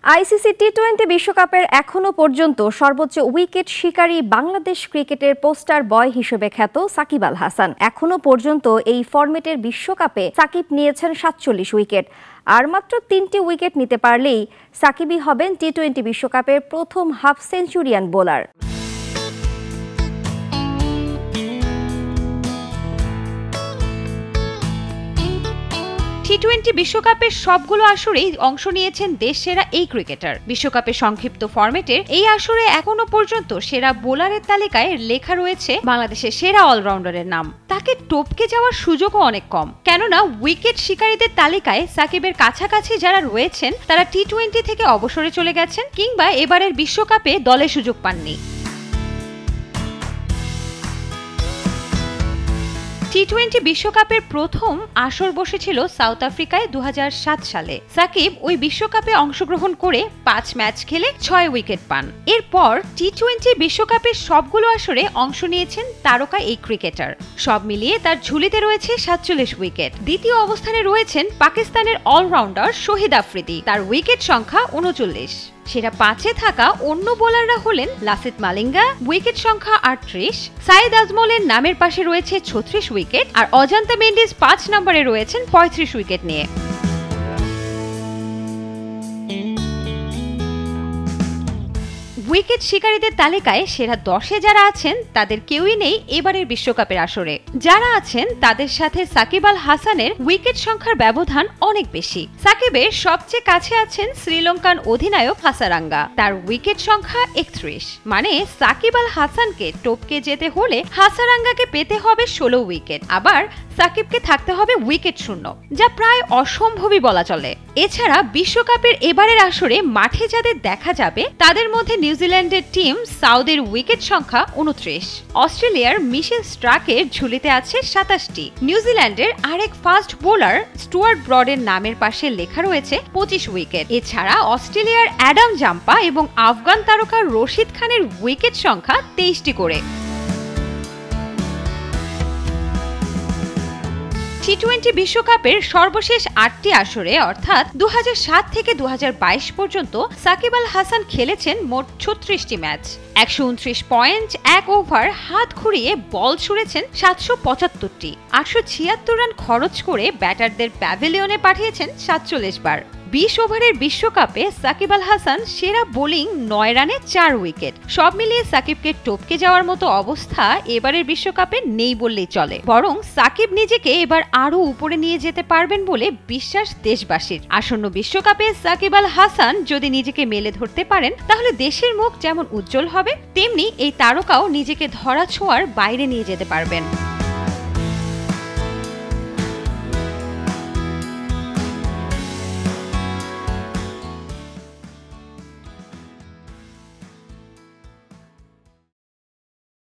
ICC টি-20 বিশ্বকাপের এখনো পর্যন্ত সর্বোচ্চ উইকেট শিকারী বাংলাদেশ ক্রিকেটের পোস্টার বয় হিসেবে খ্যাত সাকিব আল হাসান। এখনো পর্যন্ত এই ফরম্যাটের বিশ্বকাপে সাকিব নিয়েছেন ৪৭ উইকেট। আর মাত্র ৩টি উইকেট নিতে পারলেই সাকিবই হবেন টি-20 বিশ্বকাপের প্রথম হাফ সেঞ্চুরিয়ান বোলার। টি-20 বিশ্বকাপের সবগুলো আসরেই অংশ নিয়েছেন দেশসেরা এই ক্রিকেটার। বিশ্বকাপের সংক্ষিপ্ত ফরম্যাটের এই আসরে এখনো পর্যন্ত সেরা বোলারের তালিকায় লেখা রয়েছে বাংলাদেশের সেরা অলরাউন্ডারের নাম। তাকে টপকে যাওয়ার সুযোগও অনেক কম, কেননা উইকেট শিকারীদের তালিকায় সাকিবের কাছাকাছি যারা রয়েছেন তারা টি-20 থেকে অবসরে চলে গেছেন কিংবা এবারের বিশ্বকাপে দলে সুযোগ পাননি। টি-20 বিশ্বকাপের প্রথম আসর বসেছিল সাউথ আফ্রিকায় ২০০৭ সালে। সাকিব ওই বিশ্বকাপে অংশগ্রহণ করে ৫ ম্যাচ খেলে ৬ উইকেট পান। এরপর টি-20 বিশ্বকাপের সবগুলো আসরে অংশ নিয়েছেন তারকা এই ক্রিকেটার। সব মিলিয়ে তার ঝুলিতে রয়েছে ৪৭ উইকেট। দ্বিতীয় অবস্থানে রয়েছেন পাকিস্তানের অলরাউন্ডার শহীদ আফ্রিদি, তার উইকেট সংখ্যা ৩৯। সেরা ৫-এ থাকা অন্য বোলাররা হলেন লাসিথ মালিঙ্গা, উইকেট সংখ্যা ৩৮, সাইদ আজমলের নামের পাশে রয়েছে ৩৬ উইকেট, আর অজান্তা মেন্ডিস ৫ নম্বরে রয়েছেন ৩৫ উইকেট নিয়ে। উইকেট শিকারীদের তালিকায় সেরা ১০-এ যারা আছেন তাদের কেউই নেই এবারের বিশ্বকাপের আসরে। যারা আছেন তাদের সাথে সাকিব আল হাসানের উইকেট সংখ্যার ব্যবধান অনেক বেশি। সাকিবের সবচেয়ে কাছে আছেন শ্রীলঙ্কান অধিনায়ক হাসারাঙ্গা, তার উইকেট সংখ্যা ৩১। মানে সাকিব আল হাসানকে টপকে যেতে হলে হাসারাঙ্গাকে পেতে হবে ১৬ উইকেট, আবার সাকিবকে থাকতে হবে উইকেট শূন্য, যা প্রায় অসম্ভবই বলা চলে। এছাড়া বিশ্বকাপের এবারের আসরে মাঠে যাদের দেখা যাবে তাদের মধ্যে নিউজিল্যান্ডের টিম সাউদের উইকেট সংখ্যা ২৯, অস্ট্রেলিয়ার মিশেল স্ট্রাকের ঝুলিতে আছে ২৭টি, নিউজিল্যান্ডের আরেক ফাস্ট বোলার স্টুয়ার্ট ব্রডের নামের পাশে লেখা রয়েছে ২৫ উইকেট। এছাড়া অস্ট্রেলিয়ার অ্যাডাম জাম্পা এবং আফগান তারকা রশিদ খানের উইকেট সংখ্যা ২৩টি করে। টি-20 বিশ্বকাপের সর্বশেষ ৮টি আসরে অর্থাৎ ২০০৭ থেকে ২০২২ পর্যন্ত সাকিব আল হাসান খেলেছেন মোট ৩৬টি ম্যাচ, ১২৯ পয়েন্ট, ১ ওভার, হাত ঘুরিয়ে বল ছুঁড়েছেন ৭৭৫টি, ৮৭৬ রান খরচ করে ব্যাটারদের প্যাভিলিয়নে পাঠিয়েছেন ৪৭ বার। ২০ ওভারের বিশ্বকাপে সাকিব আল হাসান সেরা বোলিং ৯ রানে ৪ উইকেট। সব মিলিয়ে সাকিবকে টপকে যাওয়ার মতো অবস্থা এবারের বিশ্বকাপে নেই বললেই চলে, বরং সাকিব নিজেকে এবার আরো উপরে নিয়ে যেতে পারবেন বলে বিশ্বাস দেশবাসীর। আসন্ন বিশ্বকাপে সাকিব আল হাসান যদি নিজেকে মেলে ধরতে পারেন তাহলে দেশের মুখ যেমন উজ্জ্বল হবে, তেমনি এই তারকাও নিজেকে ধরা ছোঁয়ার বাইরে নিয়ে যেতে পারবেন।